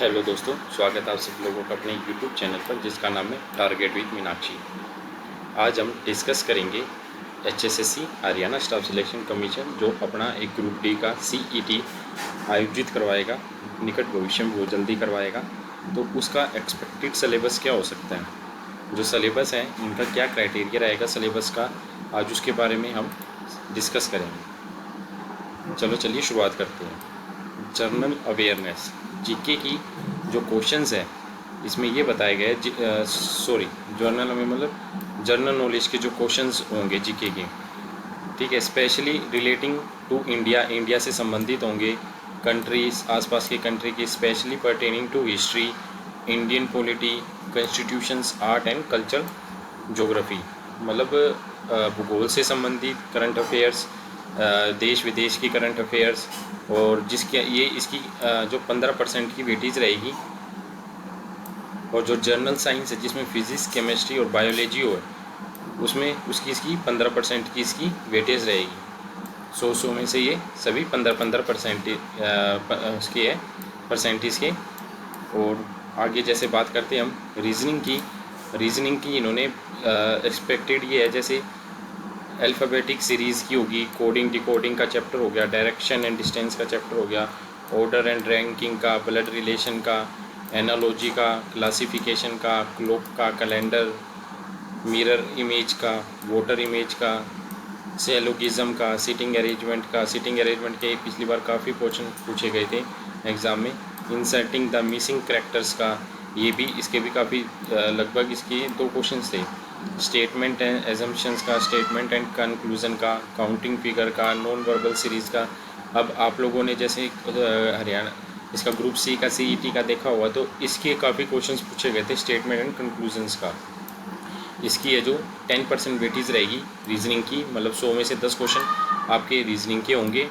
Hello दोस्तों, स्वागत है आप सभी लोगों का अपने यूट्यूब चैनल पर जिसका नाम है टारगेट विद मीनाक्षी। आज हम डिस्कस करेंगे HSSC Haryana staff selection commission जो अपना एक ग्रुप डी का सीईटी आयोजित करवाएगा, निकट भविष्य में वो जल्दी करवाएगा। तो उसका एक्सपेक्टेड सिलेबस क्या हो सकता है, जो सिलेबस है उनका क्या क्राइटेरिया रहेगा सिलेबस का, आज उसके बारे में हम डिस्कस करेंगे। चलो चलिए शुरुआत करते हैं। जनरल अवेयरनेस जीके की जो क्वेश्चंस है इसमें ये बताया गया है, जर्नल में मतलब जनरल नॉलेज के जो क्वेश्चंस होंगे जीके के, ठीक है, स्पेशली रिलेटिंग टू इंडिया से संबंधित होंगे, कंट्रीज आसपास की कंट्री की, specially pertaining to history, Indian polity, constitutions, art and culture, geography, मतलब भूगोल से संबंधित करंट अफेयर्स, देश विदेश की करंट अफेयर्स, और जिसके ये इसकी जो 15% की वेटेज रहेगी, और जो जनरल साइंस है जिसमें फिजिक्स, केमिस्ट्री और बायोलॉजी हो उसमें उसकी इसकी 15% की इसकी वेटेज रहेगी। 100 में से ये सभी 15% उसके है परसेंटेज के। और आगे जैसे बात करते हैं हम रीजनिंग की इन्होंने एक्सपेक्टेड ये है, जैसे अल्फ़ाबेटिक सीरीज़ की होगी, कोडिंग डिकोडिंग का चैप्टर हो गया, डायरेक्शन एंड डिस्टेंस का चैप्टर हो गया, ऑर्डर एंड रैंकिंग का, ब्लड रिलेशन का, एनालॉजी का, क्लासिफिकेशन का, क्लॉक का, कैलेंडर, मिरर इमेज का, वोटर इमेज का, सिलोगिज्म का, सिटिंग अरेंजमेंट के पिछली बार काफ़ी क्वेश्चन पूछे गए थे एग्ज़ाम में, इंसर्टिंग द मिसिंग कैरेक्टर्स का, ये भी इसके भी काफ़ी लगभग इसके 2 क्वेश्चन थे, स्टेटमेंट एंड एजम्पशंस का, स्टेटमेंट एंड कंक्लूजन का, काउंटिंग फिगर का, नॉन वर्बल सीरीज़ का। अब आप लोगों ने जैसे हरियाणा इसका ग्रुप सी का सीईटी का देखा हुआ तो इसके काफ़ी क्वेश्चंस पूछे गए थे स्टेटमेंट एंड कंक्लूजन्स का। इसकी है जो 10% वेटेज रहेगी रीजनिंग की, मतलब 100 में से 10 क्वेश्चन आपके रीजनिंग के होंगे।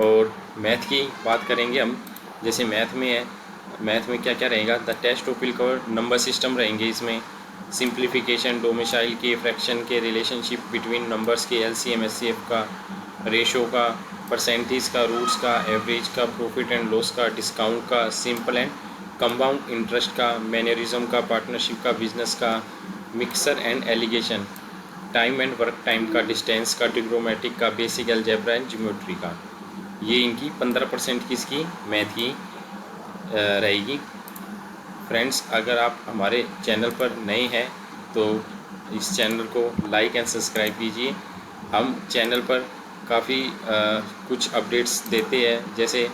और मैथ की बात करेंगे हम, जैसे मैथ में क्या क्या रहेगा, the test of will cover number system रहेंगे इसमें, सिंप्लीफिकेशन, डोमिसाइल के, फ्रैक्शन के, रिलेशनशिप बिटवीन नंबर्स के, एलसीएम एचसीएफ का, रेशो का, परसेंटेज का, रूट्स का, एवरेज का, प्रॉफिट एंड लॉस का, डिस्काउंट का, सिंपल एंड कंपाउंड इंटरेस्ट का, मैनरिज्म का, पार्टनरशिप का, बिजनेस का, mixture and alligation, time and work time का, डिस्टेंस का, ट्रिग्नोमेट्रिक का, बेसिक अलजेब्रा एंड ज्योमेट्री का। ये इनकी 15% की इसकी मैथ की रहेगी। फ्रेंड्स, अगर आप हमारे चैनल पर नए हैं तो इस चैनल को लाइक एंड सब्सक्राइब कीजिए। हम चैनल पर काफ़ी कुछ अपडेट्स देते हैं, जैसे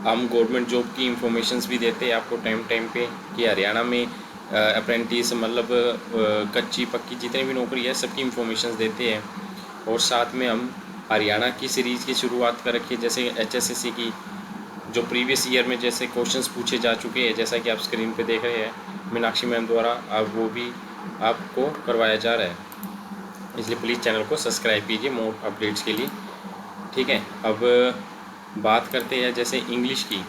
हम गवर्नमेंट जॉब की इंफॉर्मेशंस भी देते हैं आपको टाइम पे कि हरियाणा में अप्रेंटिस मतलब कच्ची पक्की जितनी भी नौकरी है सबकी इंफॉर्मेशंस देते हैं। और साथ में हम हरियाणा की सीरीज़ की शुरुआत कर रखी है, जैसे एचएसएससी की जो प्रीवियस ईयर में जैसे क्वेश्चंस पूछे जा चुके हैं, जैसा कि आप स्क्रीन पे देख रहे हैं मीनाक्षी मैम द्वारा, अब वो भी आपको करवाया जा रहा है। इसलिए प्लीज़ चैनल को सब्सक्राइब कीजिए मोर अपडेट्स के लिए, ठीक है। अब बात करते हैं जैसे इंग्लिश की।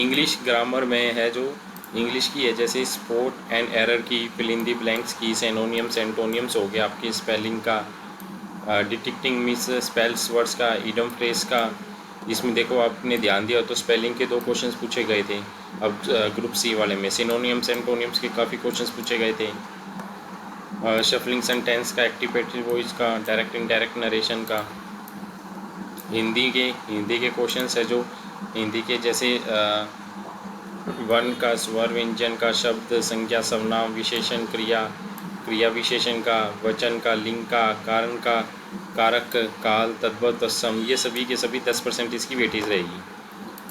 इंग्लिश ग्रामर में है जो इंग्लिश की है, जैसे स्पॉट एंड एरर की, फिल इन द ब्लैंक्स की, सिनोनियम्स एंटोनियम्स हो गया आपकी, स्पेलिंग का, डिटेक्टिंग मिस स्पेल्स वर्ड्स का, इडम फ्रेज का। इसमें देखो आपने ध्यान दिया तो स्पेलिंग के 2 क्वेश्चंस पूछे गए थे। अब ग्रुप सी वाले में सिनोनियम्स एंटोनियम्स के काफ़ी क्वेश्चंस पूछे गए थे, शफलिंग सेंटेंस का, एक्टिवेटेड वॉइस का, डायरेक्ट इनडायरेक्ट नरेशन का। हिंदी के क्वेश्चंस है जो हिंदी के, जैसे वर्ण का, स्वर, व्यंजन का, शब्द, संज्ञा, सर्वनाम, विशेषण, क्रिया विशेषण का, वचन का, लिंग का, कारण का, कारक, काल, तद्भव, तत्सम, ये सभी के सभी 10% इसकी वेटेज रहेगी।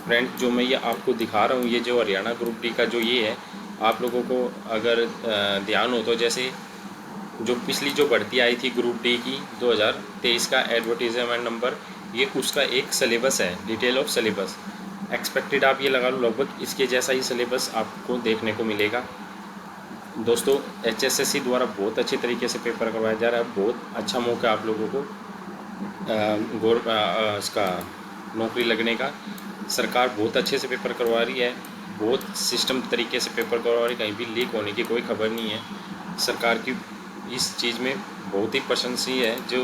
फ्रेंड, जो मैं ये आपको दिखा रहा हूँ, ये जो हरियाणा ग्रुप डी का जो ये है, आप लोगों को अगर ध्यान हो तो जैसे जो पिछली जो भर्ती आई थी ग्रुप डी की 2023 का एडवर्टीजमेंट नंबर, ये उसका एक सिलेबस है, डिटेल ऑफ सिलेबस। एक्सपेक्टेड आप ये लगा लो लगभग इसके जैसा ही सिलेबस आपको देखने को मिलेगा। दोस्तों, एचएसएससी द्वारा बहुत अच्छे तरीके से पेपर करवाया जा रहा है, बहुत अच्छा मौका आप लोगों को इसका नौकरी लगने का। सरकार बहुत अच्छे से पेपर करवा रही है, बहुत सिस्टम तरीके से पेपर करवा रही है, कहीं भी लीक होने की कोई खबर नहीं है। सरकार की इस चीज़ में बहुत ही प्रशंसनीय है, जो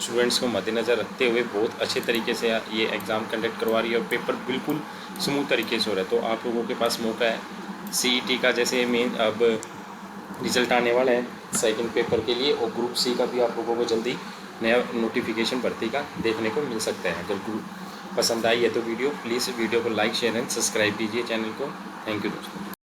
स्टूडेंट्स को मद्देनज़र रखते हुए बहुत अच्छे तरीके से ये एग्ज़ाम कंडक्ट करवा रही है, और पेपर बिल्कुल स्मूथ तरीके से हो रहा है। तो आप लोगों के पास मौका है, CET का जैसे मेन अब रिजल्ट आने वाला है सेकंड पेपर के लिए, और ग्रुप सी का भी आप लोगों को जल्दी नया नोटिफिकेशन भर्ती का देखने को मिल सकता है। अगर पसंद आई है तो वीडियो प्लीज़ वीडियो को लाइक शेयर एंड सब्सक्राइब कीजिए चैनल को। थैंक यू दोस्तों।